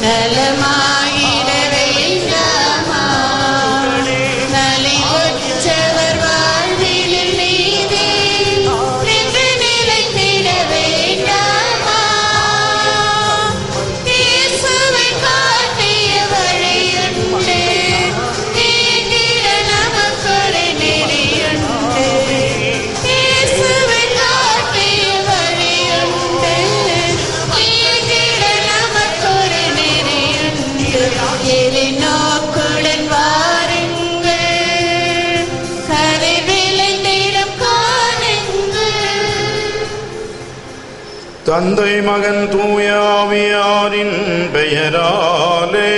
நலமாயிட வேண்டாமா? நலிவுற்றவர் வாழ்வினில் நீதி நின்று நிலைத்திட வேண்டாமா? இயேசுவை காட்டிய வழியுண்டு, நீங்கிட நமக்கொரு நெறியுண்டு. இயேசுவை காட்டிய வழியுண்டு, நீங்கிட நமக்கொரு நெறியுண்டு. எளிநோக்குடன் வாருங்கள், கரை விளைந்திடும் காணுங்கள். தந்தை மகன் தூய ஆவியாரின் பெயராலே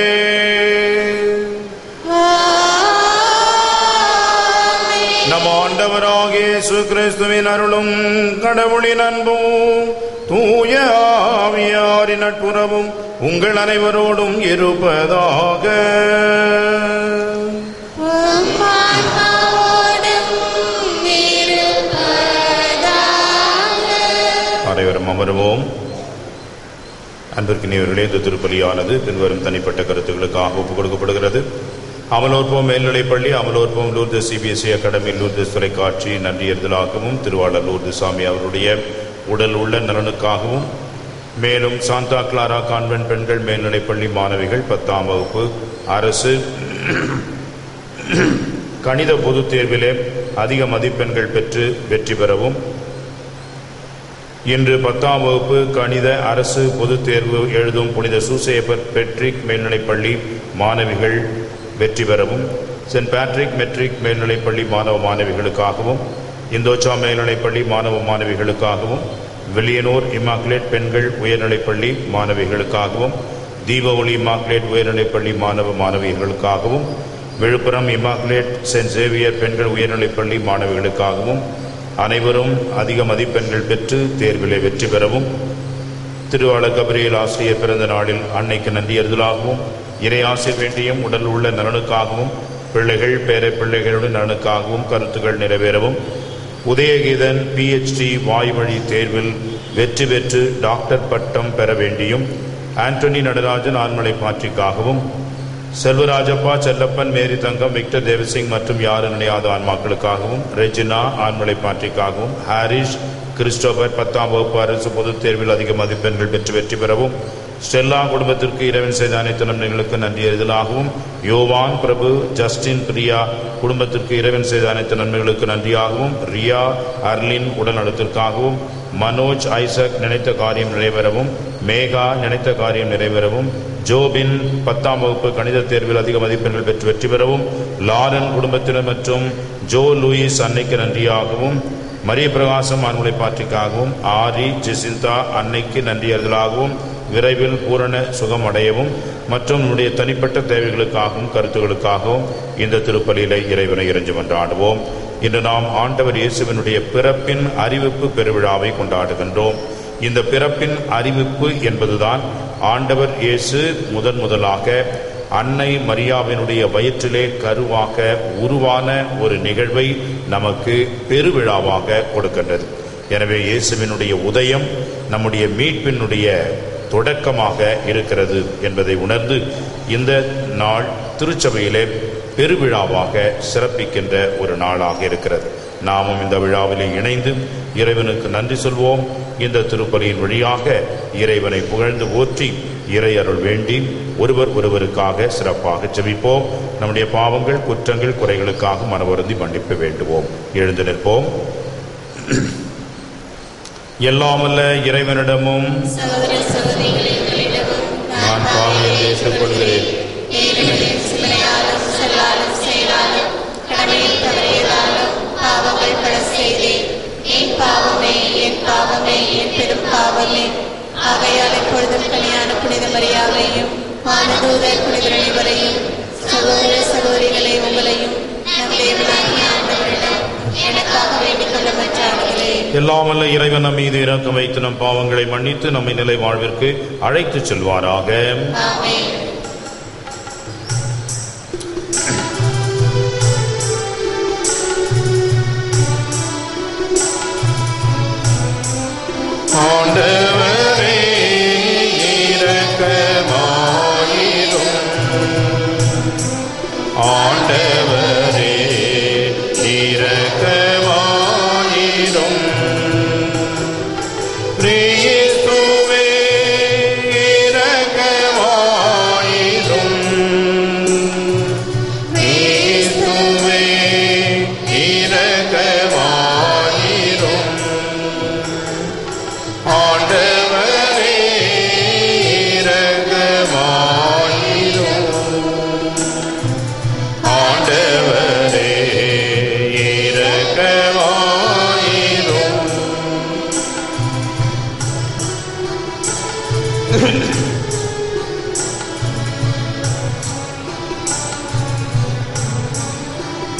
நம் ஆண்டவராகிய இயேசு கிறிஸ்துவின் அருளும் கடவுளின் அன்பும் தூய ஆவியாரின் நட்புறவும் உங்கள் அனைவரோடும் இருப்பதாக. அனைவரும் அமருவோம். அன்பிற்கினியவர்களே, இந்த திருப்பலியானது பின்வரும் தனிப்பட்ட கருத்துக்களுக்காக ஒப்புக் கொடுக்கப்படுகிறது. அமலோற்பம் மேல்நிலைப்பள்ளி, Amalorpavam Lourdes CBSE academy, Lourdes தொலைக்காட்சி நன்றியறிதலாகவும், திருவாளர் லூர்து சாமி அவருடைய உடல் உள்ள நலனுக்காகவும், மேலும் சாந்தா கிளாரா கான்வென்ட் பெண்கள் மேல்நிலைப்பள்ளி மாணவிகள் 10ஆம் வகுப்பு அரசு கணித பொதுத் தேர்விலே அதிக மதிப்பெண்கள் பெற்று வெற்றி பெறவும், இன்று 10ஆம் வகுப்பு கணித அரசு பொதுத் தேர்வு எழுதும் புனித சூசேப்பர் பெட்ரிக் மேல்நிலைப்பள்ளி மாணவிகள் வெற்றி பெறவும், சென்ட் பேட்ரிக் மெட்ரிக் மேல்நிலைப்பள்ளி மாணவ மாணவிகளுக்காகவும், இந்தோச்சா மேல்நிலைப்பள்ளி மாணவ மாணவிகளுக்காகவும், வில்லியனூர் இமாக்குலேட் பெண்கள் உயர்நிலைப்பள்ளி மாணவிகளுக்காகவும், தீப ஒளி இமாக்குலேட் உயர்நிலைப்பள்ளி மாணவ மாணவிகளுக்காகவும், விழுப்புரம் இமாக்குலேட் சென்ட் சேவியர் பெண்கள் உயர்நிலைப்பள்ளி மாணவிகளுக்காகவும் அனைவரும் அதிக மதிப்பெண்கள் பெற்று தேர்விலே வெற்றி பெறவும், திருவாளர் கபிரியேல் ஆசிரியர் பிறந்த நாளில் அன்னைக்கு நன்றியறிதலாகவும், இறை ஆசை வேண்டியும் உடல் உள்ள நலனுக்காகவும், பிள்ளைகள் பேர பிள்ளைகளுடைய நலனுக்காகவும் கருத்துக்கள் நிறைவேறவும், உதயகீதன் PhD வாய்வழி தேர்வில் வெற்றி பெற்று டாக்டர் பட்டம் பெற வேண்டியும், ஆண்டனி நடராஜன் ஆண்மலை பாற்றிக்காகவும், செல்வராஜப்பா, செல்லப்பன், மேரி தங்கம், விக்டர் தேவசிங் மற்றும் யாரும் நினையாத ஆன்மாக்களுக்காகவும், ரெஜினா ஆண்மலை பாற்றிக்காகவும், ஹாரிஷ் கிறிஸ்டோபர் 10ஆம் வகுப்பு அரசு பொதுத் தேர்வில் அதிக மதிப்பெண்கள் பெற்று வெற்றி பெறவும், ஸ்டெல்லா குடும்பத்திற்கு இறைவன் செய்த அனைத்து நன்மைகளுக்கு நன்றியறிதலாகவும், யோவான் பிரபு, ஜஸ்டின், பிரியா குடும்பத்திற்கு இறைவன் செய்த அனைத்து நன்மைகளுக்கு நன்றியாகவும், ரியா அர்லின் உடல் நலத்திற்காகவும், மனோஜ் ஐசக் நினைத்த காரியம் நிறைவேறவும், மேகா நினைத்த காரியம் நிறைவேறவும், ஜோபின் 10ஆம் வகுப்பு கணித தேர்வில் அதிக மதிப்பெண்கள் பெற்று வெற்றி பெறவும், லாரன் குடும்பத்தினர் மற்றும் ஜோ லூயிஸ் அன்னைக்கு நன்றியாகவும், மரிய பிரகாசம் ஆண்மலை பாற்றிக்காகவும், ஆரி ஜெசிந்தா அன்னைக்கு நன்றியறிதலாகவும், விரைவில் பூரண சுகம் அடையவும் மற்றும் நம்முடைய தனிப்பட்ட தேவைகளுக்காகவும் கருத்துகளுக்காகவும் இந்த திருப்பலியிலே இறைவனை இறைஞ்சி கொண்டாடுவோம். இன்று நாம் ஆண்டவர் இயேசுவினுடைய பிறப்பின் அறிவிப்பு பெருவிழாவை கொண்டாடுகின்றோம். இந்த பிறப்பின் அறிவிப்பு என்பதுதான் ஆண்டவர் இயேசு முதலாக அன்னை மரியாவினுடைய வயிற்றிலே கருவாக உருவான ஒரு நிகழ்வை நமக்கு பெருவிழாவாக கொடுக்கின்றது. எனவே இயேசுவினுடைய உதயம் நம்முடைய மீட்பினுடைய தொடக்கமாக இருக்கிறது என்பதை உணர்ந்து இந்த நாள் திருச்சபையிலே பெருவிழாவாக சிறப்பிக்கின்ற ஒரு நாளாக இருக்கிறது. நாமும் இந்த விழாவிலே இணைந்து இறைவனுக்கு நன்றி சொல்வோம். இந்த திருப்பலியின் வழியாக இறைவனை புகழ்ந்து போற்றி இறை அருள் வேண்டி ஒருவர் ஒருவருக்காக சிறப்பாக ஜெபிப்போம். நம்முடைய பாவங்கள், குற்றங்கள், குறைகளுக்காக மனவருந்தி மன்னிப்பு வேண்டுவோம். எழுந்து நிற்போம். எல்லாமல்ல இறைவனிடமும் நான் பாவியை ஏற்றுக்கொள்கிறேன். ஆகையால் எப்பொழுதும் கனியான புனித மரியாதையும் வானதூதர் புனிதர் அனைவரையும் சகோதர சகோதரிகளை உங்களையும் நம் தேவனாகிய ஆண்டவரிடம் எனக்காக வேண்டிக் கொள்ள மன்றாடுகிறேன். எல்லாம் வல்ல இறைவன் நம் மீது இரக்கம் வைத்து நம் பாவங்களை மன்னித்து நம்மை நிலை வாழ்விற்கு அழைத்து செல்வாராக. ஆமென். ஆண்டவரே இரக்கமாயிரும்.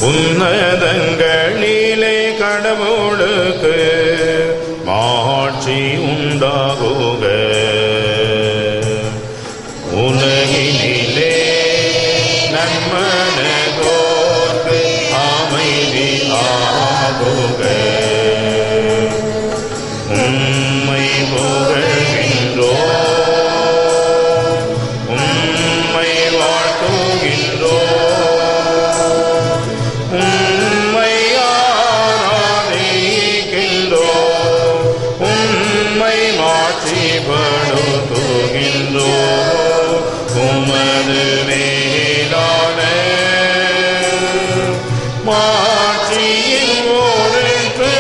உன்னதங்களிலே கடவுளுக்கு மாட்சி உண்டாகுக. உலகினிலே நன்மனதோர்க்கு அமைதி ஆகுக. உம்மை புகழ்கின்றோம், உம்மை வாழ்த்துகின்றோம், உம்மை ஆராதிக்கின்றோம், உம்மை மாட்சிப்படுத்துகின்றோம். உமது மேலான மாட்சியின் ஒன்று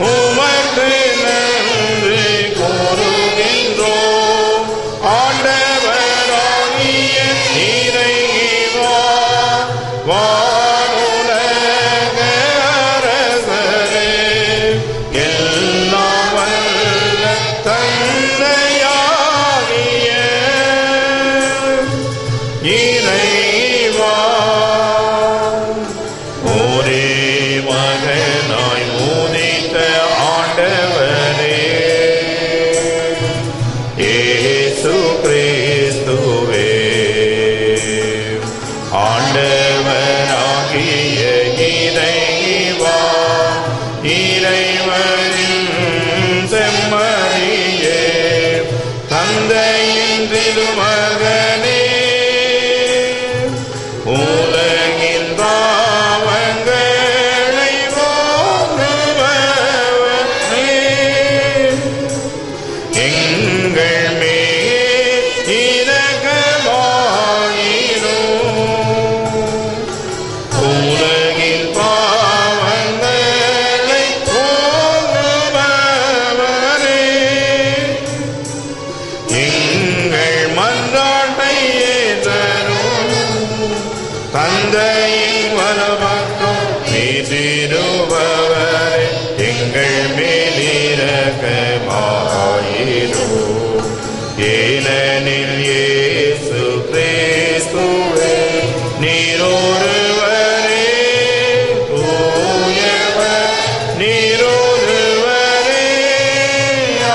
உமக்கு நன்றி கூறுகின்றோம். ஆண்டவராகிய இறைவா, வானுலக அரசரே, எல்லாம் வல்ல தந்தையாகிய இறைவா, ஒரே மகனாய் உதித்த ஆண்டவரே இயேசு கிறிஸ்துவே, ஆண்டவராகிய இறைவா, இறைவனின் செம்மறியே, தந்தையின் திருமகனே, உலகின் பாவங்களை போக்குபவரே, எங்கள் மேல் இரக்கமாயிரும். உலகின் பாவங்களை போக்குபவரே, எங்கள் மன்றாட்டை ஏற்றருளும். தந்தையின் வலப்பக்கம் வீற்றிருப்பவரே, எங்கள் மேல் இரக்கமாயிரும். ஏனெனில் இயேசு கிறிஸ்துவே நீரொருவரே தூயவர், நீரொருவரே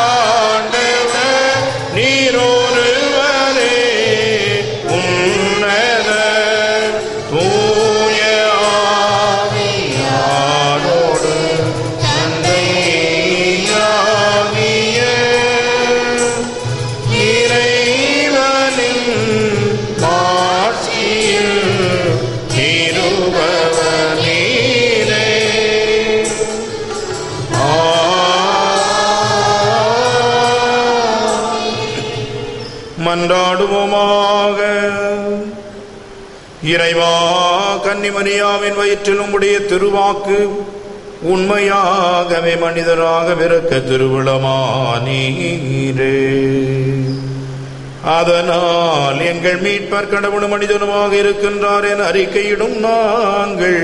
ஆண்டவர், நீரொருவரே உன்னதர், தூய ஆவியாரோடு தந்தையாகிய இறைவனின் மாட்சியில் இருப்பவர் நீரே. மன்றாடுவோமாக. இறைவா, கன்னிமரியாவின் வயிற்றில் உம்முடைய திருவாக்கு உண்மையாகவே மனிதராக பிறக்க திருவிழமானீரே. அதனால் எங்கள் மீட்பர் கடவுளும் மனிதனுமாக இருக்கின்றார் என அறிக்கையிடும் நாங்கள்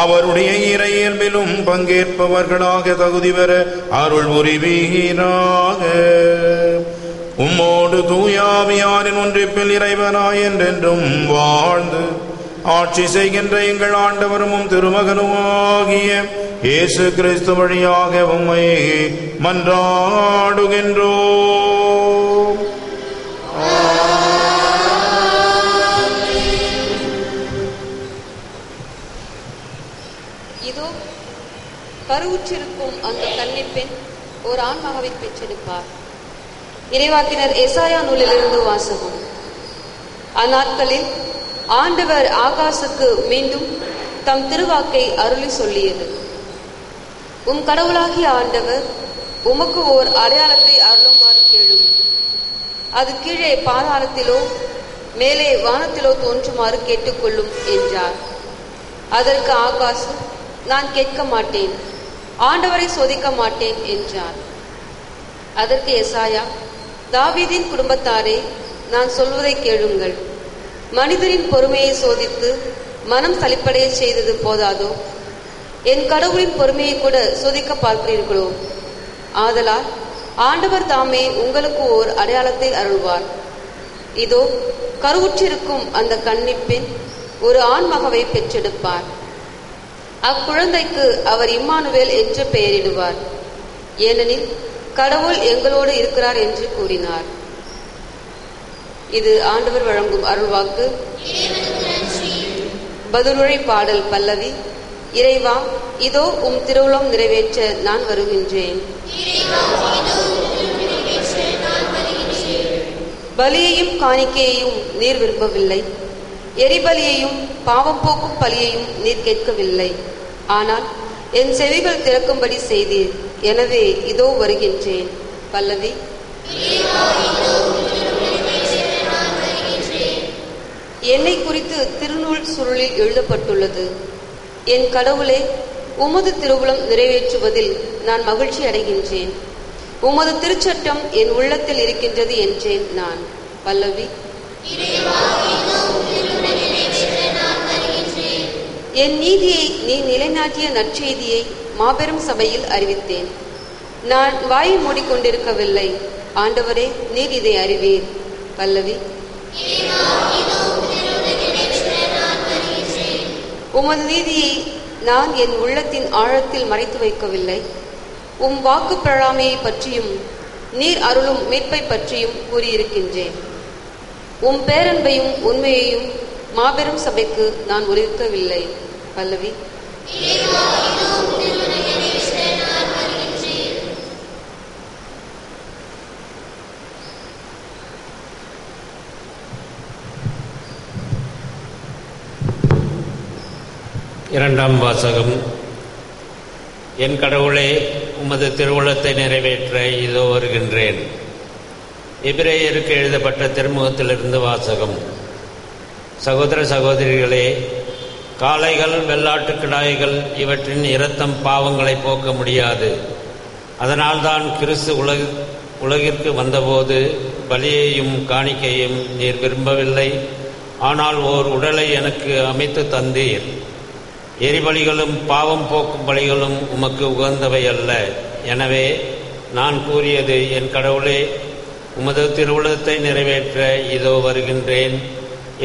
அவருடைய இறையியல்பிலும் பங்கேற்பவர்களாக தகுதி பெற அருள் புரிவீராக. உம்மோடு தூயாவியாரின் ஒன்றிப்பில் இறைவனாய் என்றென்றும் வாழ்ந்து ஆட்சி செய்கின்ற எங்கள் ஆண்டவரும் திருமகனுமாகிய இயேசு கிறிஸ்து வழியாக உம்மை மன்றாடுகின்றோம். இதோ கருவுற்றிருக்கும் அந்த கன்னிப்பெண் ஒரு ஆண்மகவை பெற்றெடுப்பார். இறைவாக்கினர் எசாயா நூலிலிருந்து வாசகம். அந்நாட்களில் ஆண்டவர் ஆகாசுக்கு மீண்டும் தம் திருவாக்கை அருளி சொல்லியது. உம் கடவுளாகிய ஆண்டவர் உமக்கு ஓர் அடையாளத்தை அருளுமாறு கேளும். அது கீழே பாதாளத்திலோ மேலே வானத்திலோ தோன்றுமாறு கேட்டுக்கொள்ளும் என்றார். அதற்கு ஆகாசு, நான் கேட்க மாட்டேன், ஆண்டவரை சோதிக்க மாட்டேன் என்றார். அதற்கு எசாயா, தாவீதின் குடும்பத்தாரே, நான் சொல்வதை கேளுங்கள். மனிதரின் பொறுமையை சோதித்து மனம் சலிப்படைய செய்தது போதாதோ, என் கடவுளின் பொறுமையை கூட சோதிக்க பார்க்கிறீர்களோ? ஆதலால் ஆண்டவர் தாமே உங்களுக்கு ஓர் அடையாளத்தை அருள்வார். இதோ கருவுற்றிருக்கும் அந்த கன்னிப்பெண் ஒரு ஆண்மகவை பெற்றெடுப்பார். அக்குழந்தைக்கு அவர் இம்மானுவேல் என்று பெயரிடுவார். ஏனெனில் கடவுள் எங்களோடு இருக்கிறார் என்று கூறினார். இது ஆண்டவர் வழங்கும் அருள்வாக்கு. பதிலுரை பாடல் பல்லவி. இறைவா, இதோ உம் திருவுளம் நிறைவேற்ற நான் வருகின்றேன். பலியையும் காணிக்கையையும் நீர் விரும்பவில்லை, எரிபலியையும் பாவம் போக்கும் பலியையும் நீர் கேட்கவில்லை. ஆனால் என் செவிகள் திறக்கும்படி செய்தீர். எனவே இதோ வருகின்றேன். பல்லவி. என்னை குறித்து திருநூல் சுருளில் எழுதப்பட்டுள்ளது. என் கடவுளே, உமது திருவுளம் நிறைவேற்றுவதில் நான் மகிழ்ச்சி அடைகின்றேன். உமது திருச்சட்டம் என் உள்ளத்தில் இருக்கின்றது என்றேன் நான். பல்லவி. என் நீதியை நீ நிலைநாட்டிய நற்செய்தியை மாபெரும் சபையில் அறிவித்தேன். நான் வாயை மூடிக்கொண்டிருக்கவில்லை. ஆண்டவரே, நீர் இதை அறிவீர். பல்லவி. உமது நீதியை நான் என் உள்ளத்தின் ஆழத்தில் மறைத்து வைக்கவில்லை. உம் வாக்கு பிரளாமையை பற்றியும் நீர் அருளும் மீட்பை பற்றியும் கூறியிருக்கின்றேன். உம் பேரன்பையும் உண்மையையும் மாபெரும் சபைக்கு நான் உரைக்கவில்லை. பல்லவி. இரண்டாம் வாசகம். என் கடவுளே, உமது திருவுளத்தை நிறைவேற்ற இதோ வருகின்றேன். எபிரேயருக்கு எழுதப்பட்ட திருமுகத்திலிருந்து வாசகம். சகோதர சகோதரிகளே, காளைகள், வெள்ளாட்டு கிடாய்கள் இவற்றின் இரத்தம் பாவங்களை போக்க முடியாது. அதனால்தான் கிறிஸ்து உலகிற்கு வந்தபோது பலியையும் காணிக்கையும் நீர் விரும்பவில்லை, ஆனால் ஓர் உடலை எனக்கு அமைத்து தந்தீர். எரிபலிகளும் பாவம் போக்கும் பலிகளும் உமக்கு உகந்தவை அல்ல. எனவே நான் கூறியது, என் கடவுளே, உமது திருவுளத்தை நிறைவேற்ற இதோ வருகின்றேன்.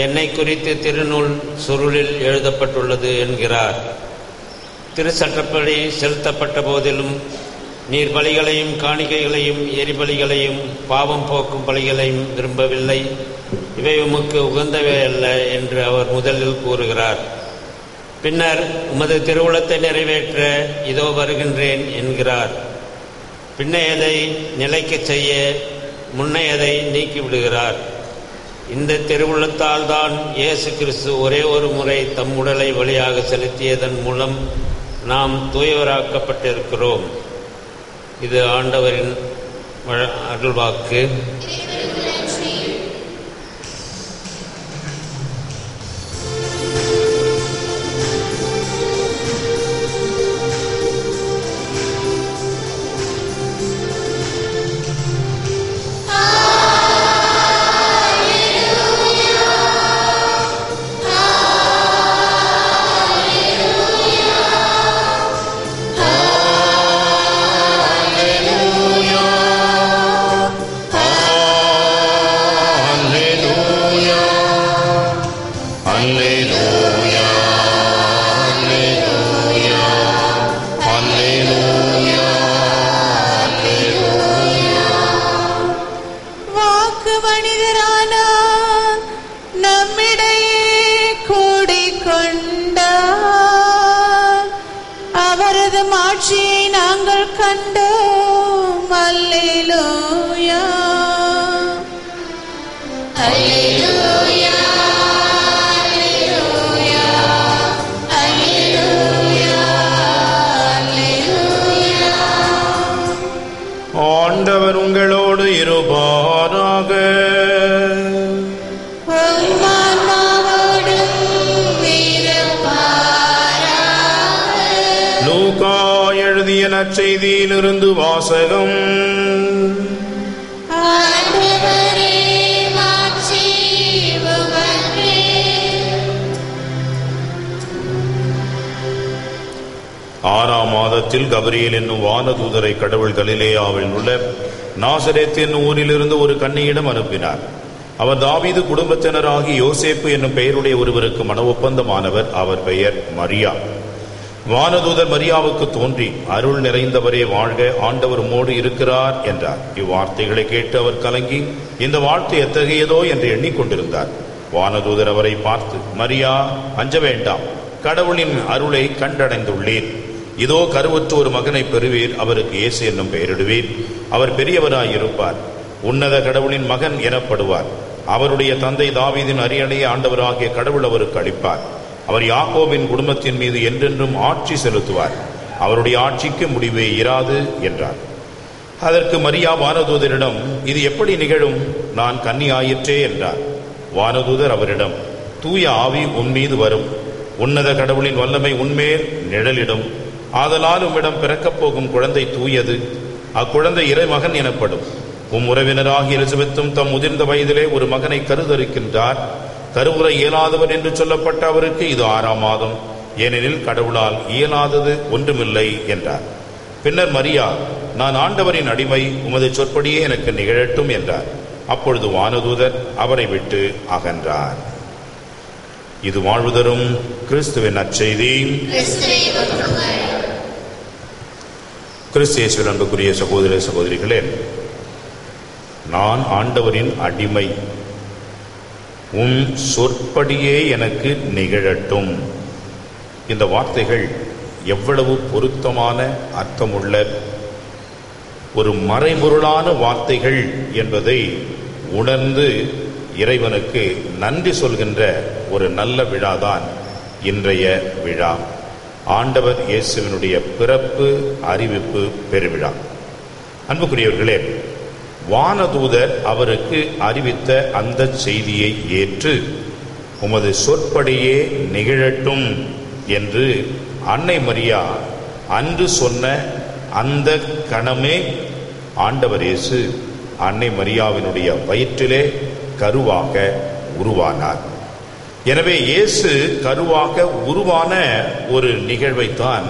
என்னை குறித்து திருநூல் சுருளில் எழுதப்பட்டுள்ளது என்கிறார். திருச்சட்டப்படி செலுத்தப்பட்ட போதிலும் நீர் பலிகளையும் காணிக்கைகளையும் எரிபலிகளையும் பாவம் போக்கும் பலிகளையும் விரும்பவில்லை. இவை உமக்கு உகந்தவை அல்ல என்று அவர் முதலில் கூறுகிறார். பின்னர் உமது திருவுளத்தை நிறைவேற்ற இதோ வருகின்றேன் என்கிறார். பின்னையதை நிலைக்கச் செய்ய முன்னையதை நீக்கிவிடுகிறார். இந்த திருவுளத்தால் தான் இயேசு கிறிஸ்து ஒரே ஒரு முறை தம் உடலை வழியாக செலுத்தியதன் மூலம் நாம் தூயவராக்கப்பட்டிருக்கிறோம். இது ஆண்டவரின் அருள்வாக்கு. ஆட்சியை நாங்கள் கண்டோம். அல்லேலூயா, அல்லேலூயா, அல்லேலூயா, அல்லேலூயா, அல்லேலூயா. ஆண்டவர் உங்களோடு இருப்பாராக. லூக்கா எழுதிய நற்செய்தியிலிருந்து வாசகம். ஆறாம் மாதத்தில் கபிரியேல் என்னும் வானதூதரை கடவுள் கலிலேயாவில் உள்ள நாசரேத் என்னும் ஊரிலிருந்து ஒரு கன்னியிடம் அனுப்பினார். அவர் தாவீது குடும்பத்தினராகி யோசேப்பு என்னும் பெயருடைய ஒருவருக்கு மன ஒப்பந்தமானவர். அவர் பெயர் மரியா. வானதூதர் மரியாவுக்கு தோன்றி, அருள் நிறைந்தவரே வாழ்க, ஆண்டவர் உம்மோடு இருக்கிறார் என்றார். இவ்வார்த்தைகளை கேட்டு அவர் கலங்கி, இந்த வாழ்த்து எத்தகையதோ என்று எண்ணிக்கொண்டிருந்தார். வானதூதர் அவரை பார்த்து, மரியா, அஞ்ச வேண்டாம், கடவுளின் அருளை கண்டடைந்துள்ளீர். இதோ கருவுற்ற ஒரு மகனை பெறுவீர், அவருக்கு இயேசு என்னும் பெயரிடுவீர். அவர் பெரியவராயிருப்பார், உன்னத கடவுளின் மகன் எனப்படுவார். அவருடைய தந்தை தாவீதின் அரியணையை ஆண்டவராகிய கடவுள் அவருக்கு அளிப்பார். அவர் யாக்கோபின் குடும்பத்தின் மீது என்றென்றும் ஆட்சி செலுத்துவார். அவருடைய ஆட்சிக்கு முடிவே இராது என்றார். அதற்கு மரியா வானதூதரிடம், இது எப்படி நிகழும்? நான் கன்னியாயிற்றே என்றார். வானதூதர் அவரிடம், தூய ஆவி உன் மீது வரும், உன்னத கடவுளின் வல்லமை உன்மேல் நிழலிடும். ஆதலால் உம்மிடம் பிறக்கப் போகும் குழந்தை தூயது, அக்குழந்தை இறைமகன் எனப்படும். உம் உறவினராகிய எலிசபெத்தும் தம் முதிர்ந்த வயதிலே ஒரு மகனை கருதரிக்கின்றார். கருவுற இயலாதவர் என்று சொல்லப்பட்ட அவருக்கு இது 6ஆம் மாதம், ஏனெனில் கடவுளால் இயலாதது ஒன்றுமில்லை என்றார். பின்னர் மரியா, நான் ஆண்டவரின் அடிமை, உமது சொற்படியே எனக்கு நிகழட்டும் என்றார். அப்பொழுது வானதூதர் அவரை விட்டு அகன்றார். இது வாழ்வு தரும் கிறிஸ்துவின் நற்செய்தி. கிறிஸ்து இயேசுவில் அன்புக்குரிய சகோதர சகோதரிகளே, நான் ஆண்டவரின் அடிமை, உம் சொற்படியே எனக்கு நிகழட்டும். இந்த வார்த்தைகள் எவ்வளவு பொருத்தமான அர்த்தமுள்ள ஒரு மறைபொருளான வார்த்தைகள் என்பதை உணர்ந்து இறைவனுக்கு நன்றி சொல்கின்ற ஒரு நல்ல விழாதான் இன்றைய விழா. ஆண்டவர் இயேசுவினுடைய பிறப்பு அறிவிப்பு பெருவிழா. அன்புக்குரியவர்களே, வானதூதர் அவருக்கு அறிவித்த அந்த செய்தியை ஏற்று உமது சொற்படியே நிகழட்டும் என்று அன்னை மரியா அன்று சொன்ன அந்த கணமே ஆண்டவர் இயேசு அன்னை மரியாவினுடைய வயிற்றிலே கருவாக உருவானார். எனவே இயேசு கருவாக உருவான ஒரு நிகழ்வைத்தான்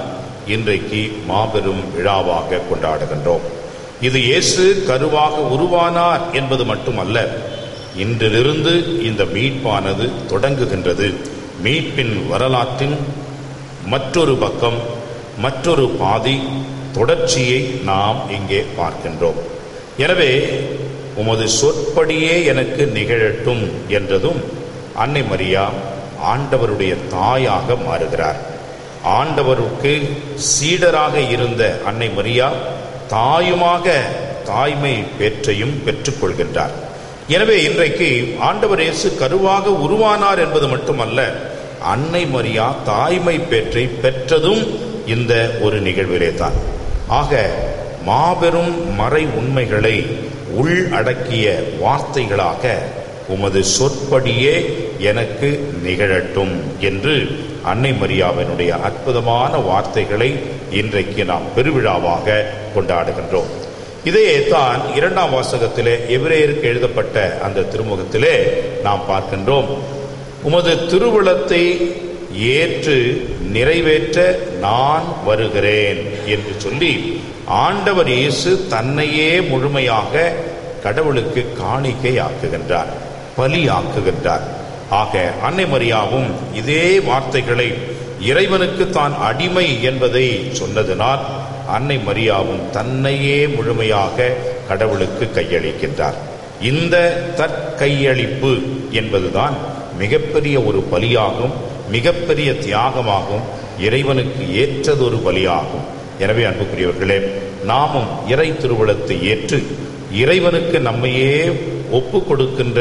இன்றைக்கு மாபெரும் விழாவாக கொண்டாடுகின்றோம். இது இயேசு கருவாக உருவானார் என்பது மட்டுமல்ல, இன்றிலிருந்து இந்த மீட்பானது தொடங்குகின்றது. மீட்பின் வரலாற்றின் மற்றொரு பக்கம், மற்றொரு பாதி தொடர்ச்சியை நாம் இங்கே பார்க்கின்றோம். எனவே உமது சொற்படியே எனக்கு நிகழட்டும் என்றதும் அன்னை மரியா ஆண்டவருடைய தாயாக மாறுகிறார். ஆண்டவருக்கு சீடராக இருந்த அன்னை மரியா தாயுமாக தாய்மை பேற்றையும் பெற்றுக்கொள்கின்றார். எனவே இன்றைக்கு ஆண்டவர் இயேசு கருவாக உருவானார் என்பது மட்டுமல்ல, அன்னை மரியா தாய்மை பேற்றை பெற்றதும் இந்த ஒரு நிகழ்விலே தான். ஆக மாபெரும் மறை உண்மைகளை உள்ளடக்கிய வார்த்தைகளாக உமது சொற்படியே எனக்கு நிகழட்டும் என்று அன்னை மரியாவினுடைய அற்புதமான வார்த்தைகளை இன்றைக்கு நாம் பெருவிழாவாக கொண்டாடுகின்றோம். இதையே தான் 2ஆம் வாசகத்திலே எபிரேயருக்கு எழுதப்பட்ட அந்த திருமுகத்திலே நாம் பார்க்கின்றோம். உமது திருவுளத்தை ஏற்று நிறைவேற்ற நான் வருகிறேன் என்று சொல்லி ஆண்டவர் இயேசு தன்னையே முழுமையாக கடவுளுக்கு காணிக்கையாக்குகின்றார், பலியாக்குகின்றார். ஆக அன்னை மரியாவும் இதே வார்த்தைகளை இறைவனுக்கு தான் அடிமை என்பதை சொன்னதனால் அன்னை மரியாவும் தன்னையே முழுமையாக கடவுளுக்கு கையளிக்கின்றார். இந்த தற்கையளிப்பு என்பதுதான் மிகப்பெரிய ஒரு பலியாகும், மிகப்பெரிய தியாகமாகும், இறைவனுக்கு ஏற்றதொரு பலியாகும். எனவே அன்புக்குரியவர்களே, நாமும் இறை திருவுளத்தை ஏற்று இறைவனுக்கு நம்மையே ஒப்பு கொடுக்கின்ற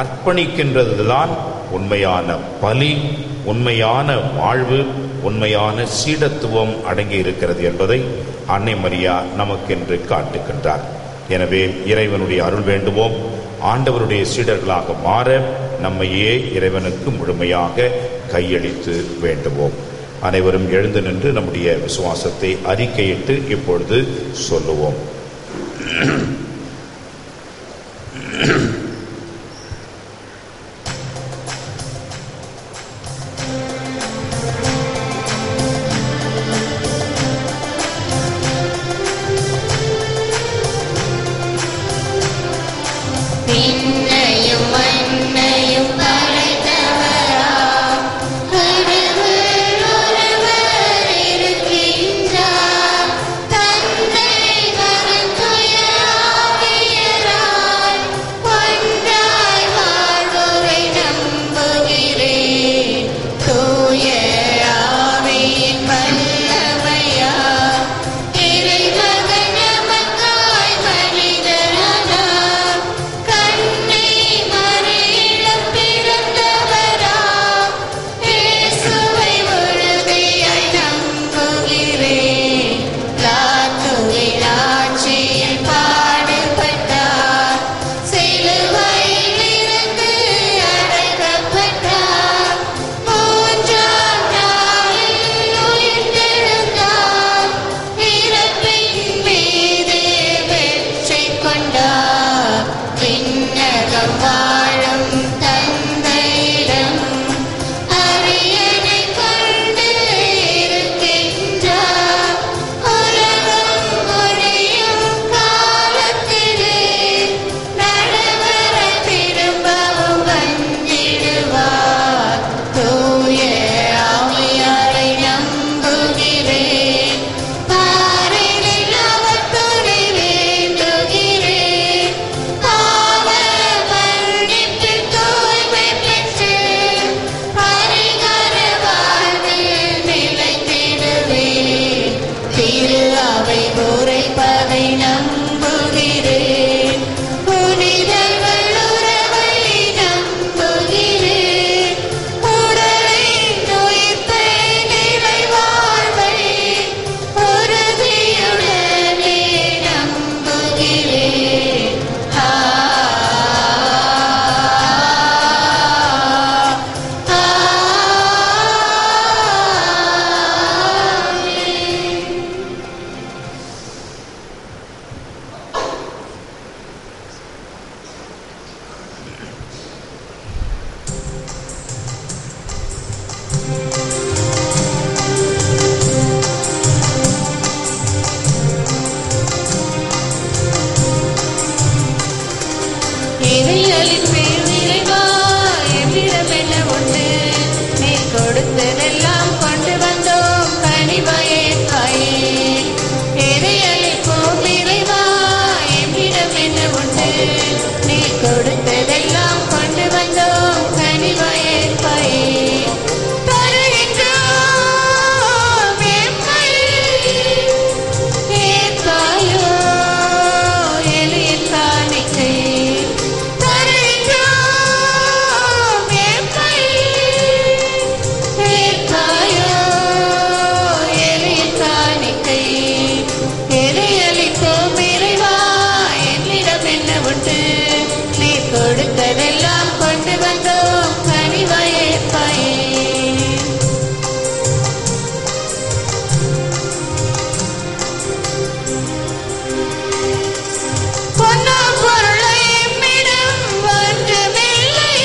அர்ப்பணிக்கின்றதுதான் உண்மையான பலி, உண்மையான வாழ்வு, உண்மையான சீடத்துவம் அடங்கி இருக்கிறது என்பதை அன்னை மரியா நமக்கென்று காட்டுகின்றார். எனவே இறைவனுடைய அருள் வேண்டுவோம். ஆண்டவருடைய சீடர்களாக மாற நம்மையே இறைவனுக்கு முழுமையாக கையளித்து வேண்டுவோம். அனைவரும் எழுந்து நின்று நம்முடைய விசுவாசத்தை அறிக்கையிட்டு இப்பொழுது சொல்லுவோம். பின்னையும் உலகம் வாழும் தந்தையிடம் அரியணை கொண்டு இருக்கின்றார். உலகம் முடியும் காலத்திலே நடுவர திரும்பவும் வந்திடுவார். தூய ஆவியாரை நம்புகிறேன். பாரினில் அவர் துணை வேண்டுகிறேன். பாவ மன்னிப்பில் தூய்மை பெற்று பரிகார வாழ்வில் நிலைத்திடுவேன். திரு அவை உரைப்பதை நம்புகிறேன். புனிதர்கள் உறவை நம்புகிறேன். உடலின் உயிர்ப்பை நிலை வாழ்வை உறுதியுடனே நம்புகிறேன். இறையலின் பேர் நிறைவா எவ்விடம் என்ன உண்டு? நீ கொடுத்ததெல்லாம் கொண்டு வந்தோம் கனிவாயே தாயே. இறையலின் போர் நிறைவா எவ்விடம் என்ன உண்டு? நீ கொடுத்ததெல்லாம் கொண்டு வந்தோம் கனிவாயே தாயே. தருகின்றோம் எம்மை ஏற்பாயோ எளிய காணிக்கை. தருகின்றோம் எம்மை ஏற்பாயோ எளிய காணிக்கை. எதையளிப்போம் இறைவா என்னிடம் என்ன உண்டு? நீ கொடுத்ததெல்லாம் கொண்டு வந்தோம் கனிவாய் ஏற்பாயே. பொன்னும் பொருளை எம்மிடம் ஒன்றுமில்லை.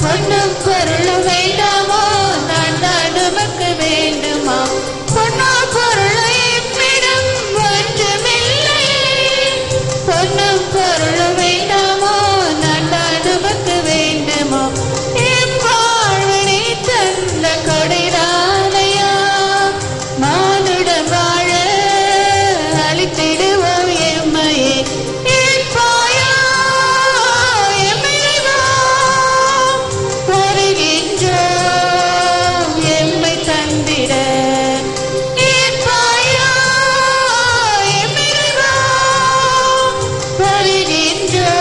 பொன்னும் பொருளும் வேண்டாமோ? நான் தான் உமக்கு வேண்டுமா? பொன்னும் பொருளை எம்மிடம் ஒன்றுமில்லை. பொன்னும் பொருளும் வேண்டாமோ? நான் தான் உமக்கு வேண்டுமோ? என் வாழ்வு நீ தந்த கொடைதானையா? மானுடம் வாழ அளித்திடுவோம் எம்மையே. ஏற்பாயா எம்மிறைவா, வருகின்றோம் எம்மை தந்திட. ஏற்பாயா எம்மிறைவா,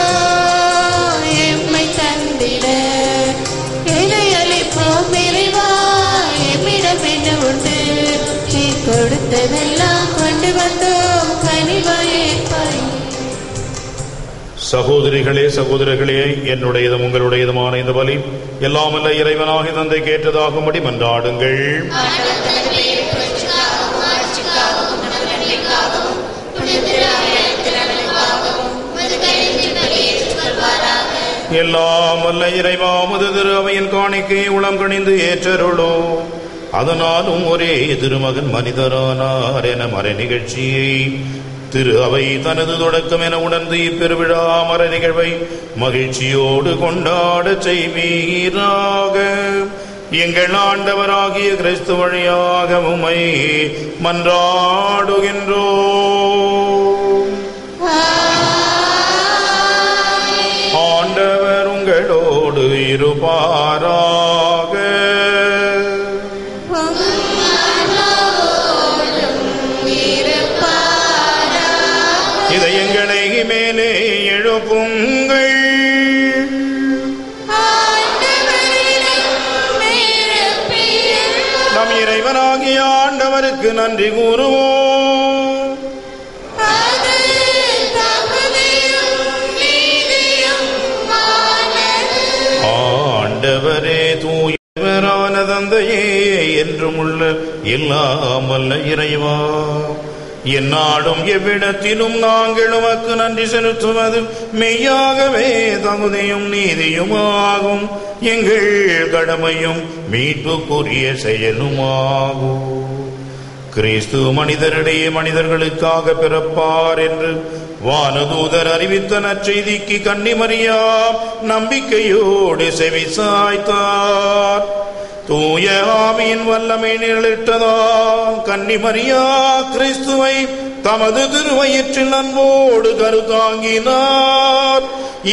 வருகின்றோம் எம்மை தந்திட. எதை அளிப்போம் இறைவா எம்மிடம் என்ன உண்டு? நீ கொடுத்ததெல்லாம் கொண்டு வந்தோம் கனிவாய் ஏற்பாயே. சகோதரிகளே சகோதரர்களே, என்னுடையதும் உங்களுடையதுமான இந்த பலி எல்லாம் அல்ல இறைவனாகி தந்தை கேட்டதாகும்படி மன்றாடுங்கள். ஆண்டவர் தனது பெயரை புகழ்ச்சிக்காகவும் ஆட்சிக்காகவும் நமது நன்மைக்காகவும் புனித திருஅவையின் நலனுக்காகவும் உமது கையில் பலியை ஏற்றுக்கொள்வாராக. எல்லாம் அல்ல இறைவா, உமது திரு அவையின் காணிக்கை உளம் கணிந்து ஏற்றருளோ. அதனாலும் ஒரே திருமகன் மனிதரானார் என மறை நிகழ்ச்சியை திரு அவை தனது தொடக்கம் என உணர்ந்து இப்பெருவிழா மறை நிகழ்வை மகிழ்ச்சியோடு கொண்டாடச் செய்வீராக. எங்கள் ஆண்டவராகிய கிறிஸ்து வழியாக உம்மை மன்றாடுகின்றோம். ஆண்டவர் உங்களோடு இருப்பாராக. இதயங்களை மேலே எழுப்புங்கள். நம் இறைவனாகிய ஆண்டவருக்கு நன்றி கூறுவோம். ஆண்டவரே தூயவரான தந்தையே, என்றும் உள்ள எல்லாம் வல்ல இறைவா, எந்நாடும் எவ்விடத்திலும் நாங்கள் உமக்கு நன்றி செலுத்துவது மெய்யாகவே தகுதியும் நீதியுமாகும். எங்கள் கடமையும் மீட்புக்குரிய செயலுமாகும். கிறிஸ்து மனிதரிடையே மனிதர்களுக்காக பிறப்பார் என்று வானதூதர் அறிவித்த நற்செய்திக்கு கன்னிமரியா நம்பிக்கையோடு செவிசாய்த்தார். தூய ஆவியின் வல்லமை நிழலிட்டதால் கன்னிமரியா கிறிஸ்துவை தமது திருவயிற்றில் அன்போடு கருத்தாங்கினார்.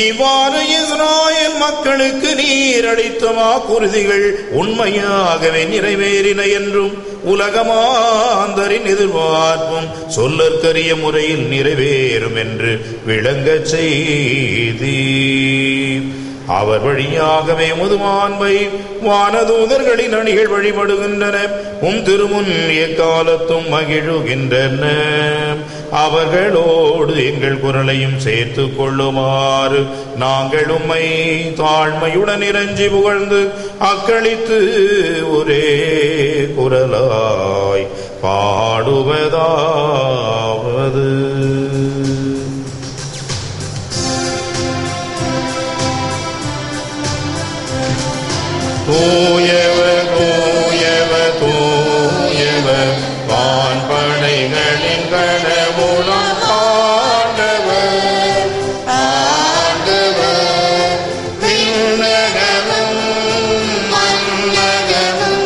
இவ்வாறு இஸ்ராயேல் மக்களுக்கு நீர் அளித்த வாக்குறுதிகள் உண்மையாகவே நிறைவேறின என்றும் உலகமாந்தரின் எதிர்பார்ப்பும் சொல்லற்கரிய முறையில் நிறைவேறும் என்று விளங்கச் செய்தீர். அவர் வழியாகவே முதுமாண்பை வானதூதர்களின் அணிகள் வழிபடுகின்றன. திருமுன் எக்காலத்தும் மகிழுகின்றன. அவர்களோடு எங்கள் குரலையும் சேர்த்து கொள்ளுமாறு நாங்கள் உம்மை தாழ்மையுடன் இறைஞ்சி புகழ்ந்து அக்களித்து ஒரே குரலாய் பாடுவதாவது. தூயவர் தூயவர் தூயவர் வான்படைகளின் கடவுளாம் ஆண்டவர் ஆண்டவர். விண்ணகமும் மண்ணகமும்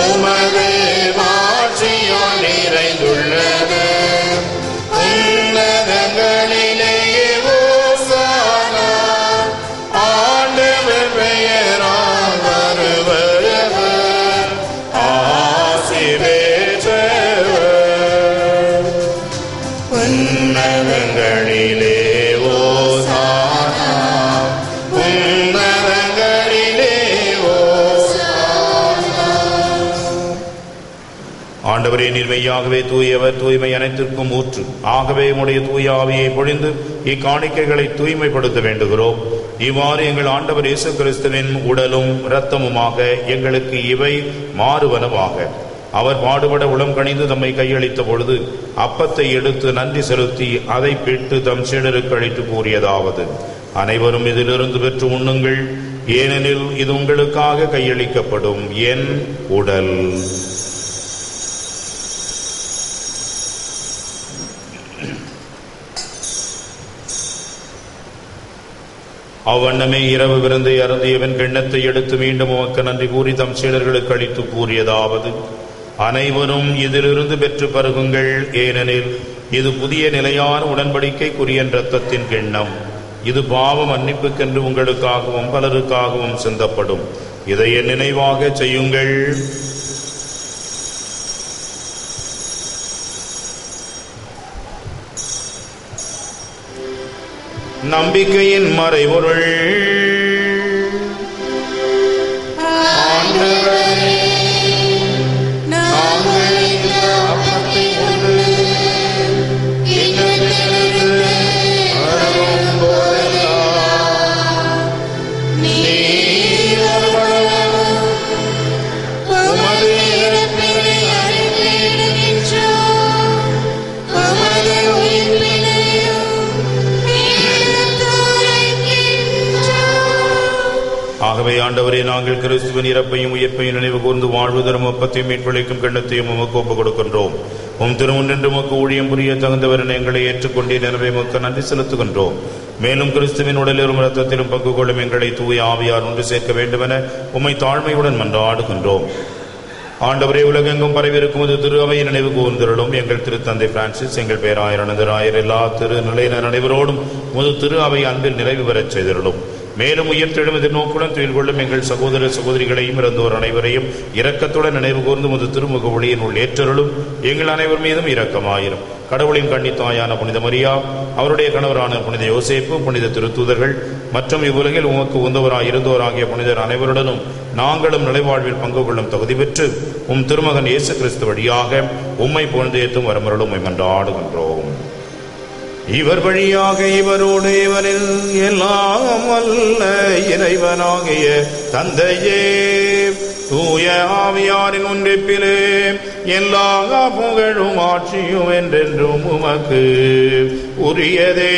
உமது ஆட்சியால் நிறைந்துள்ளது. உன்னதங்களிலேயே ஓசானா. ஆண்டவர் பெயரால் ஆண்டவரே, நீர் மெய்யாகவே தூயவர், தூய்மை அனைத்திற்கும் ஊற்று. ஆகவே உம்முடைய தூய ஆவியை பொழிந்து இக்காணிக்கைகளை தூய்மைப்படுத்த வேண்டுகிறோம். இவ்வாறு எங்கள் ஆண்டவர் இயேசு கிறிஸ்துவின் உடலும் இரத்தமுமாக எங்களுக்கு இவை மாறுவனவாக. அவர் பாடுபட உளம் கனிந்து தம்மை கையளித்த பொழுது அப்பத்தை எடுத்து நன்றி செலுத்தி அதை பிட்டு தம் சீடருக்கு அளித்து கூறியதாவது: அனைவரும் இதிலிருந்து பெற்று உண்ணுங்கள், ஏனெனில் இது உங்களுக்காக கையளிக்கப்படும் என் உடல். அவ்வண்ணமே இரவு விருந்தை அருந்தியவன் கிண்ணத்தை எடுத்து மீண்டும் உமக்கு நன்றி கூறி தம் சீடர்களுக்கு அளித்து கூறியதாவது: அனைவரும் இதிலிருந்து பெற்று பருகுங்கள், ஏனெனில் இது புதிய நிலையான உடன்படிக்கைக்குரிய இரத்தத்தின் கிண்ணம். இது பாவ மன்னிப்புக்கென்று உங்களுக்காகவும் பலருக்காகவும் சிந்தப்படும். இதை என் நினைவாக செய்யுங்கள். நம்பிக்கையின் மறைபொருள். ஆகவே ஆண்டவரே, நாங்கள் கிறிஸ்துவின் இறப்பையும் உயிர்ப்பையும் நினைவு கூர்ந்து வாழ்வு தரும் அப்பத்தையும் மீட்பளிக்கும் கிண்ணத்தையும் உமக்கு ஒப்புக் கொடுக்கின்றோம். உம் திருமுன்னின்று உமக்கு ஊழியம் புரிய தகுந்தவர் எங்களை ஏற்றுக்கொண்டீர். எனவே உமக்கு நன்றி செலுத்துகின்றோம். மேலும் கிறிஸ்துவின் உடலிலும் இரத்தத்திலும் பங்கு கொள்ளும் எங்களை தூய ஆவியார் ஒன்று சேர்க்க வேண்டுமென உம்மை தாழ்மையுடன் மன்றாடுகின்றோம். ஆண்டவரே, உலகெங்கும் பரவியிருக்கும் இது திரு அவையை நினைவு கூர்ந்திருளும். எங்கள் திருத்தந்தை பிரான்சிஸ், எங்கள் பேராயர் அனந்தராயர், எல்லா திரு நிலையினர் அனைவரோடும் முது திரு அவை அன்பில் நிறைவு பெறச் செய்திருளும். மேலும் உயிர்த்தெழும் எதிர்நோக்குடன் துயில் கொள்ளும் எங்கள் சகோதர சகோதரிகளையும் இறந்தோர் அனைவரையும் இரக்கத்துடன் நினைவு கூர்ந்து முது திருமுக ஒளியின் உள் ஏற்றருளும். எங்கள் அனைவர் மீதும் இரக்கமாயிரும். கடவுளின் கன்னித்தாயான புனித மரியா, அவருடைய கணவரான புனித யோசேப்பு, புனித திருத்தூதர்கள் மற்றும் இவ்வுலகில் உமக்கு உந்தவராய் இருந்தோராகிய புனிதர் அனைவருடனும் நாங்களும் நிலைவாழ்வில் பங்கு கொள்ளும் தகுதி பெற்று உம் திருமகன் இயேசு கிறிஸ்து வழியாக உம்மை புகழ்ந்தேத்தும் வரமருளும் மன்றாடுகின்றோம். இவர் வழியாக இவரோடு இவரில் எல்லாம் வல்ல இறைவனாகிய தந்தையே, தூய ஆவியாரின் ஒன்றிப்பிலே எல்லா புகழும் ஆட்சியும் என்றென்றும் உமக்கு உரியதே.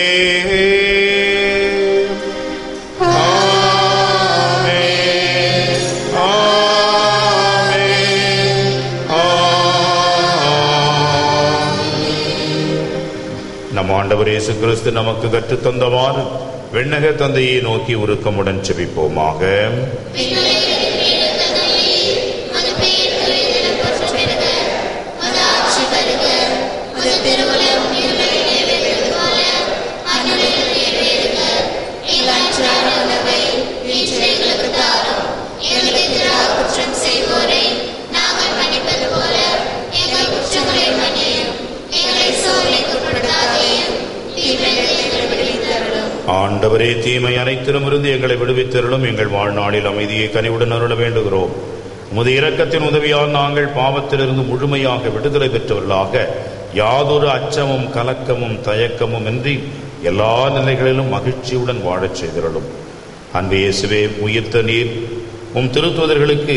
நம் ஆண்டவர் இயேசு கிறிஸ்து நமக்கு கற்றுத் தந்தவாறு விண்ணக தந்தையை நோக்கி உருக்கமுடன் செபிப்போமாக. ஆண்டவரே, தீமை அனைத்திலுமிருந்து எங்களை விடுவித்தருளும். எங்கள் வாழ்நாளில் அமைதியை கனிவுடன் அருள வேண்டுகிறோம். உமது இரக்கத்தின் உதவியால் நாங்கள் பாவத்திலிருந்து முழுமையாக விடுதலை பெற்றவர்களாக யாதொரு அச்சமும் கலக்கமும் தயக்கமும் இன்றி எல்லா நிலைகளிலும் மகிழ்ச்சியுடன் வாழச் செய்திருளும். அன்பே இயேசுவே, உயிர்த்த நீர் உம் திருத்துதர்களுக்கு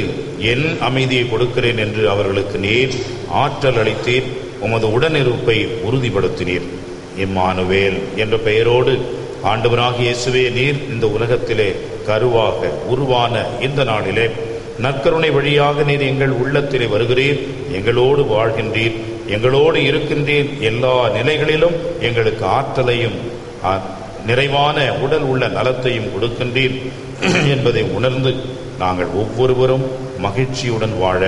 என் அமைதியை கொடுக்கிறேன் என்று அவர்களுக்கு நீர் ஆற்றல் அளித்தீர். உமது உடனிருப்பை உறுதிப்படுத்தினீர். இம்மானுவேல் என்ற பெயரோடு ஆண்டவராகிய இயேசுவே, நீர் இந்த உலகத்திலே கருவாக உருவான இந்த நாளிலே நற்கருணை வழியாக நீர் எங்கள் உள்ளத்திலே வருகிறீர், எங்களோடு வாழ்கின்றீர், எங்களோடு இருக்கின்றீர். எல்லா நிலைகளிலும் எங்களுக்கு ஆற்றலையும் நிறைவான உடல் உள்ள நலத்தையும் கொடுக்கின்றீர் என்பதை உணர்ந்து நாங்கள் ஒவ்வொருவரும் மகிழ்ச்சியுடன் வாழ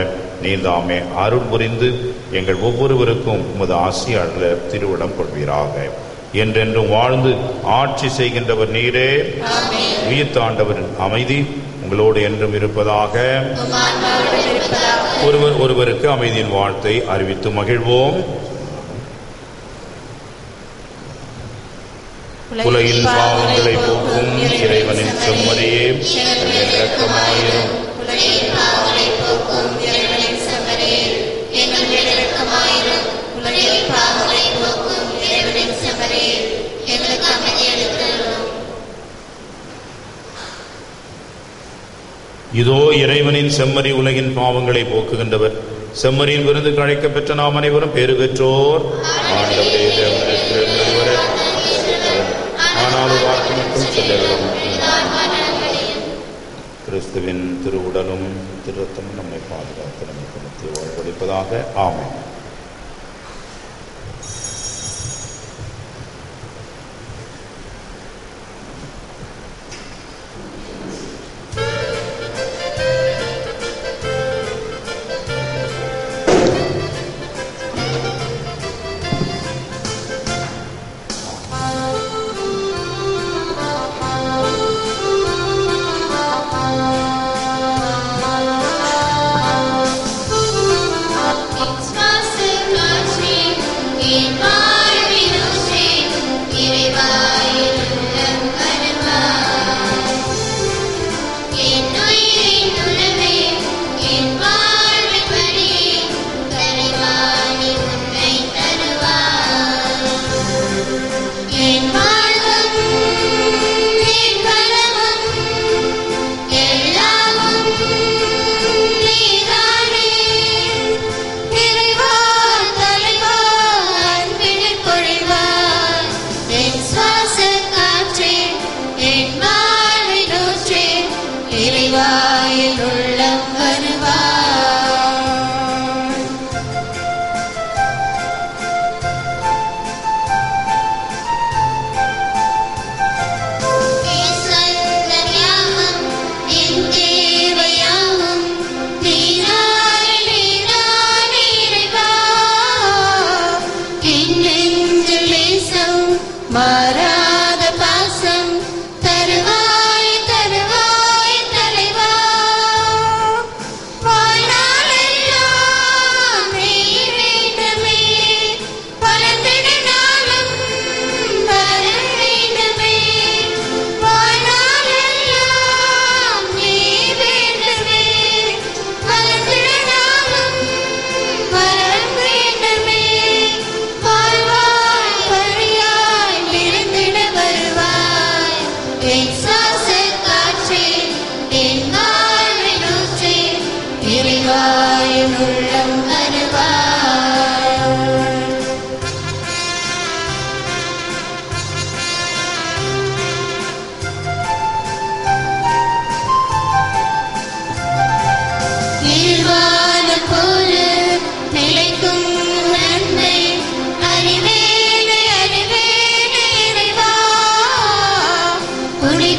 நீர்தாமே அருள் புரிந்து எங்கள் ஒவ்வொருவருக்கும் உமது ஆசியாளர் திருவிடம் கொள்வீராக. என்றென்றும் வாழ்ந்து ஆட்சி செய்கின்றவர் நீரே. உயிர்த்தாண்டவரின் அமைதி உங்களோடு என்றும் இருப்பதாக. ஒருவர் ஒருவருக்கு அமைதியின் வாழ்த்தை அறிவித்து மகிழ்வோம். உலகின் பாவங்களை போக்கும் இறைவனின் செம்மறியே, இரக்கமாயிரும். இதோ இறைவனின் செம்மறி, உலகின் பாவங்களை போக்குகின்றவர். செம்மறியின் விருதுக்கு அழைக்க பெற்ற நாம் அனைவரும் பேறு பெற்றோர். கிறிஸ்துவின் திருவுடலும் திருரத்தமும் நம்மை பாதுகாத்து நமக்கு வாழ்வளிப்பதாக. ஆமென். It's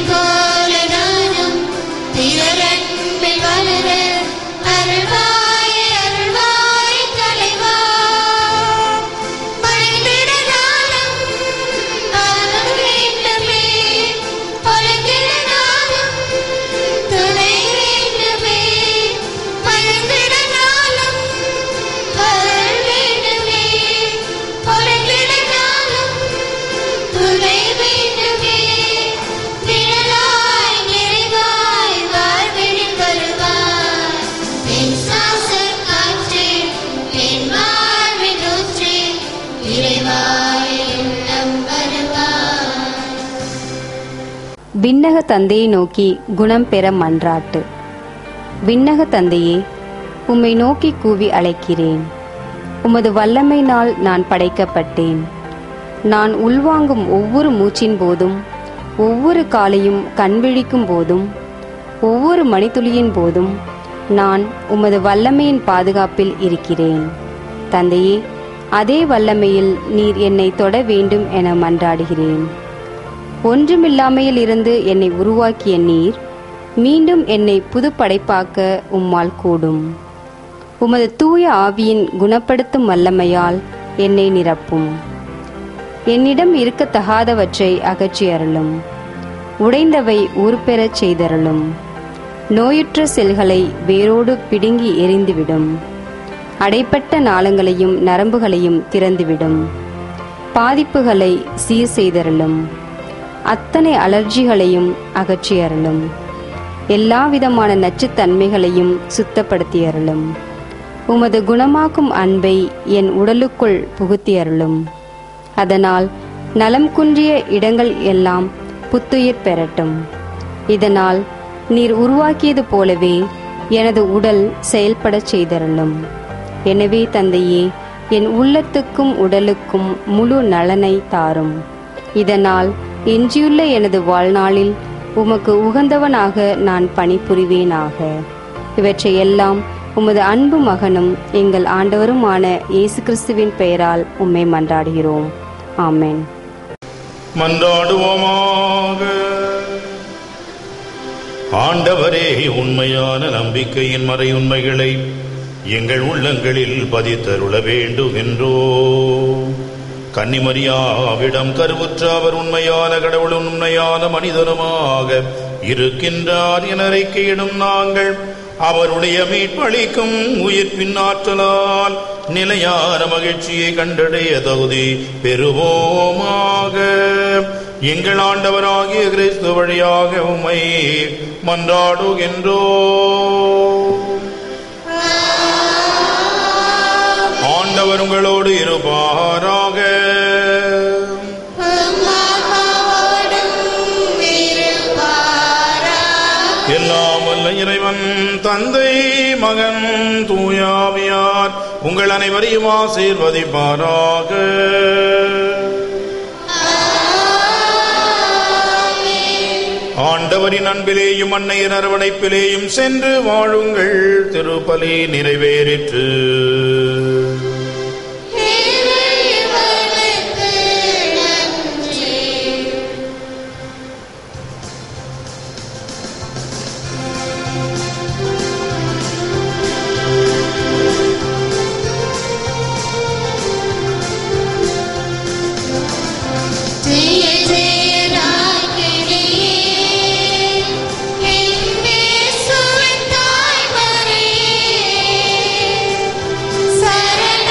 போல நானும் பிறரன்பில் வளர அருள்வாய் அருள்வாய் தலைவா. மறைந்திட நாளும் அருள் வேண்டுமே, ஒளிந்திட நாளும் துணை வேண்டுமே. மறைந்திட நாளும் அருள் வேண்டுமே, ஒளிந்திட நாளும் துணை வேண்டுமே. நிழலாய் நிறைவாய் வாழ்வினில் வருவாய், என் சுவாச காற்றே, என் வாழ்வின் ஊற்றே, இறைவாய் உள்ளம் வருவாய். விண்ணக தந்தையை நோக்கி குணம் பெற மன்றாட்டு. விண்ணக தந்தையே, உம்மை நோக்கி கூவி அழைக்கிறேன். உமது வல்லமையினால் நான் படைக்கப்பட்டேன். நான் உள்வாங்கும் ஒவ்வொரு மூச்சின் போதும், ஒவ்வொரு காலையும் கண்விழிக்கும் போதும், ஒவ்வொரு மணித்துளியின் போதும் நான் உமது வல்லமையின் பாதுகாப்பில் இருக்கிறேன். தந்தையே, அதே வல்லமையில் நீர் என்னை தொட வேண்டும் என மன்றாடுகிறேன். ஒன்றுமில்லாமையில் இருந்து என்னை உருவாக்கிய நீர் மீண்டும் என்னை புது படைப்பாக்க உம்மால் கூடும். உமது தூய ஆவியின் குணப்படுத்தும் வல்லமையால் என்னை நிரப்பும். என்னிடம் இருக்கத்தகாதவற்றை அகற்றி அருளும். உடைந்தவை ஊர்பெறச் செய்தருளும். நோயுற்ற செல்களை வேரோடு பிடுங்கி எறிந்துவிடும். அடைப்பட்ட நாளங்களையும் நரம்புகளையும் திறந்துவிடும். பாதிப்புகளை சீர் செய்தருளும். அத்தனை அலர்ஜிகளையும் அகற்றி அருளும். எல்லாவிதமான நச்சுத்தன்மைகளையும் சுத்தப்படுத்தி அருளும். உமது குணமாக்கும் அன்பை என் உடலுக்குள் புகுத்தி அருளும். அதனால் நலம் குன்றிய இடங்கள் எல்லாம் புத்துயிர் பெறட்டும். இதனால் நீர் உருவாக்கியது போலவே எனது உடல் செயல்படச் செய்தருளும். எனவே தந்தையே, என் உள்ளத்துக்கும் உடலுக்கும் முழு நலனை தாரும். இதனால் எஞ்சியுள்ள எனது வாழ்நாளில் உமக்கு உகந்தவனாக நான் பணிபுரிவேனாக. இவற்றையெல்லாம் உமது அன்பு மகனும் எங்கள் ஆண்டவருமான இயேசு கிறிஸ்துவின் பெயரால் உம்மை மன்றாடுகிறோம். ஆமென். மன்றாடுவோமாக. ஆண்டவரே, உண்மையான நம்பிக்கையின் மறையுண்மைகளை எங்கள் உள்ளங்களில் பதித்தருள வேண்டும் என்றோ. கன்னிமரியாவிடம் கருவுற்ற அவர் உண்மையான கடவுளும் உண்மையான மனிதனுமாக இருக்கின்றார் என அறிக்கையிடும் நாங்கள் அவருடைய மீட்பளிக்கும் உயிர்ப்பின் ஆற்றலால் நிலையான மகிழ்ச்சியை கண்டடைய தகுதி பெறுவோமாக. எங்கள் ஆண்டவராகிய கிறிஸ்து வழியாக உம்மை மன்றாடுகின்றோம். ஆண்டவர் உங்களோடு இருப்பாராக. எல்லாம் வல்ல இறைவன் தந்தை, மகன், தூயாவியார் உங்கள் அனைவரையும் ஆசீர்வதிப்பாராக. ஆண்டவரின் அன்பிலேயும் அன்னையின் அரவணைப்பிலேயும் சென்று வாழுங்கள். திருப்பலி நிறைவேறிற்று. சரண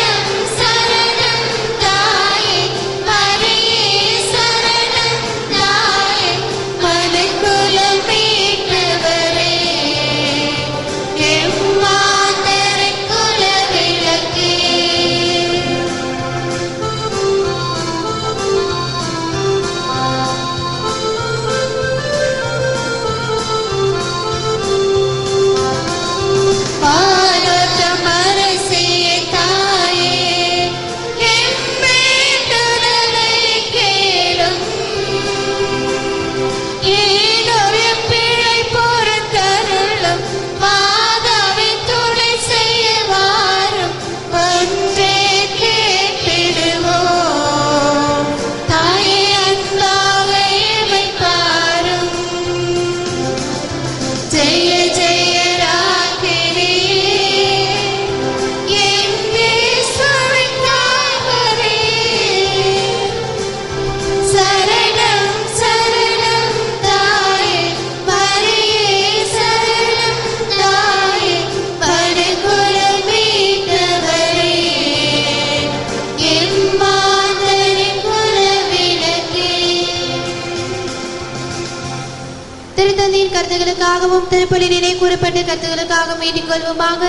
திருத்தந்தையின் கருத்துகளுக்காகவும் திருப்பலியிலே கூறப்பட்ட கருத்துகளுக்காகவும் வேண்டிக் கொள்வோமாக.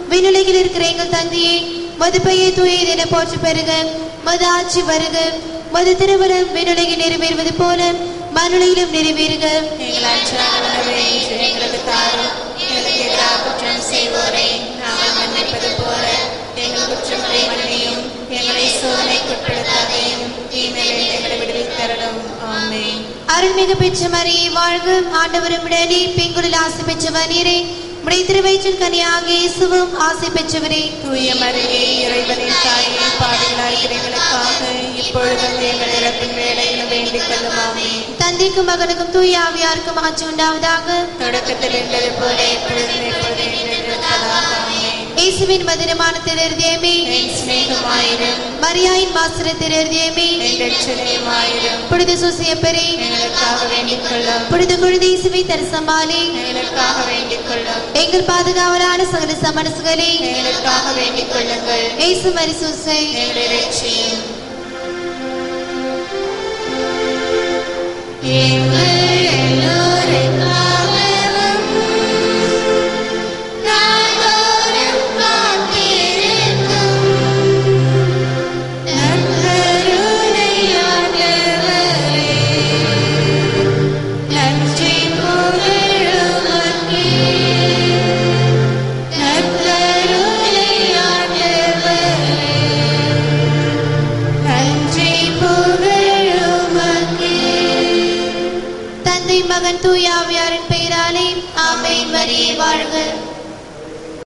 விண்ணுலகில் இருக்கிற எங்கள் தந்தையே, மது பெயர் தூயது என போற்று பெறுக. மது ஆட்சி வருக. மது திருவரம் விண்ணுலகில் நிறைவேறுவது போல மண்ணுலகிலும் நிறைவேறுக. எங்கள் அன்றாட உணவை இன்று எங்களுக்கு தாரும். எங்களுக்கு எதிராக குற்றம் செய்வோரை நாங்கள் மன்னிப்பது போல எங்கள் குற்றங்களை மன்னியும். எங்களை சோதனைக்குட்படுத்தாதையும் தீமையில் எங்களை விடுவித்தரணும். ஆமென். அருள்மிகு பெற்ற மரியே வாழ்க. ஆண்டவரும் உடனே பெண்களில் ஆசை பெற்றவர் நீரே. உடைய திருவயிற்றின் கனியாகிய இயேசுவும் ஆசை பெற்றவரே. தூய மரியே, இறைவனின் தாயே, பாவிகளாய் இருக்கிற எங்களுக்காக இப்பொழுதும் எங்கள் இறப்பின் வேளையிலும் வேண்டிக் கொள்ளும். ஆமென். தந்தைக்கும் மகனுக்கும் தூய ஆவியாருக்கும் ஆட்சி உண்டாவதாக. தொடக்கத்தில் இருந்தது போல இப்பொழுதும் எப்பொழுதும் என்றென்றும். ஆமென். இயேசுவின் மதுரமான திருஹிருதயமே, என் சிநேகமாயிரும். மரியாயின் மாசற திருஹிருதயமே, என் இரட்சணியமாயிரும். புனித சூசையப்பரே, எங்களுக்காக வேண்டிக் கொள்ளும். புனித குழந்தை இயேசுவை தரிசமாலே, எங்களுக்காக வேண்டிக் கொள்ளும். எங்கள் பாதுகாவலான சகல சமணசுகளே, எங்களுக்காக வேண்டிக் கொள்ளுங்கள். இயேசு மரி சூசை, எங்களை இரட்சியும். மகன் தூய ஆவியாரின் பெயராலே. ஆமென். மரியே வாழ்க.